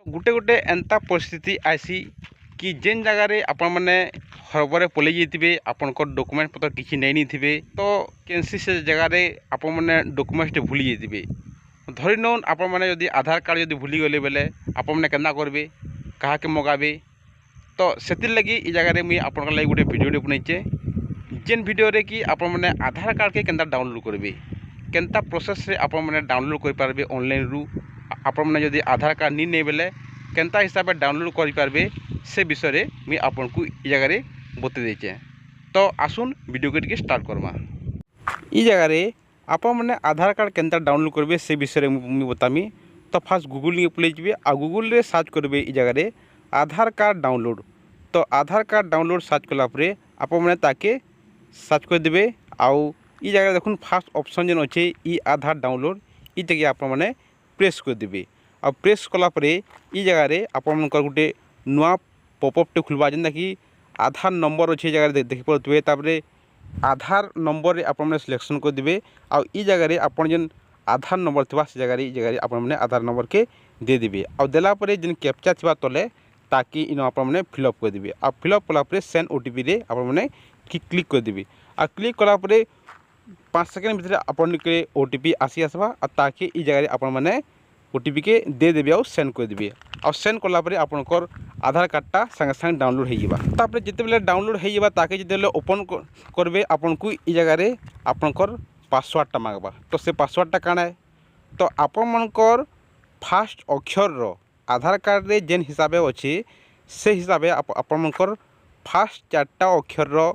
गुटे गुटे एंता परिस्थिति आसी कि जेन जगार आपण मैंने हरबरे पलि जाइए आपंकर डॉक्यूमेंट पत्र किसी नहीं थे तो कैंसी से जगार आपण मैंने डॉक्यूमेंट भूली जाइए धरी नौन आपण मैंने जदि आधार कार्ड जदि भूली गले बेले आपण मैंने केन्दा करेंगे क्या के मगाबे तो से लगी ये जगह मुझे आपण लगे गोटे भिडियो बनईचे जेन भिडियो रे कि आपण मैंने आधार कार्ड के केन्दा डाउनलोड करेंगे केन्ता प्रोसेस रे आपण मैंने डाउनलोड कर पारबे ऑनलाइन रु आपण मैंने जदि आधार कार्ड नहीं बेले केन्ता हिसाब से डाउनलोड कर पारबे से विषय मुझे आपन को ये जगह बते देचे। तो आसुन वीडियो के टिके स्टार्ट करमा। ये जगह आपण मैंने आधार कार्ड केन्ता डाउनलोड करेंगे से विषय मुझे बतामी। तो फास्ट गूगल के पलि जाइए आ गूगल रे सर्च करेंगे ये जगह आधार कार्ड डाउनलोड। तो आधार कार्ड डाउनलोड सर्च कलापर आप मैंने ताके सर्च कर देवे आउ ये जगह देखुन फास्ट ऑप्शन जेन अच्छे ई आधार डाउनलोड ये जगह आप मैंने प्रेस कर देवे आ प्रेस कलापर ये जगह आप गोटे नुआ पॉपअप टे खुलवा जेनता कि आधार नंबर अच्छे जगह देखी पारे तापर आधार नंबर आप सिलेक्शन कर देवे आ जगह आप जेन आधार नंबर थी से जगह आप आधार नंबर के दे देवे आ देलापर जेन कैप्चा थी तले ताकि इन आप फिलअप कर देवे आ फिलअप कलापर सेंड ओटीपी रे आप क्लिक कर देवे आ क्लिक कलापर 5 सेकेंड भीतर आपन के ओटीपी आसी आसवा ताकि ये जगह आप ओटीपी के दे देवे आ सेंड कर देवे आ सेंड कलापर आपनकर आधार कार्डटा संगे संगे डाउनलोड हो जावा। तापर जिते डाउनलोड हो जावा ताकि जिते ओपन करबे आपन को ये जगह आपनकर पासवर्डटा मांगबा। तो से पासवर्डटा काना है तो आपनकर फास्ट अक्षर रो आधार कार्ड रे जेन हिसाब अच्छे से हिसाब आपनकर फास्ट 4टा अक्षर रो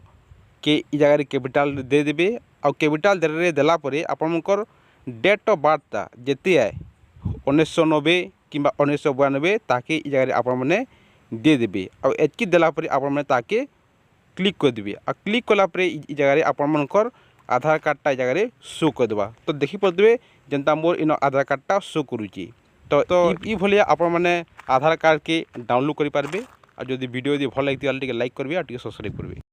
के ये जगह कैपिटल दे देवे आ कैपिटल देला परे आपनकर डेट ऑफ बर्थटा जेते है 1990 कि 1992 ताकि ये जगह आप दे देवे और एतकी देलापर आप ताके क्लिक कर देवे आ क्लिक कलापर ये जगह आपनकर आधार कार्डटा जगह शो कर देवा। तो देखी पारे जेनता मोर इन आधार कार्डटा शो करुच्ची। तो ये भाया आप आधार कार्ड के डाउनलोड कर पारे। और जब वीडियो भल लगी लाइक करेंगे और सब्सक्राइब करेंगे।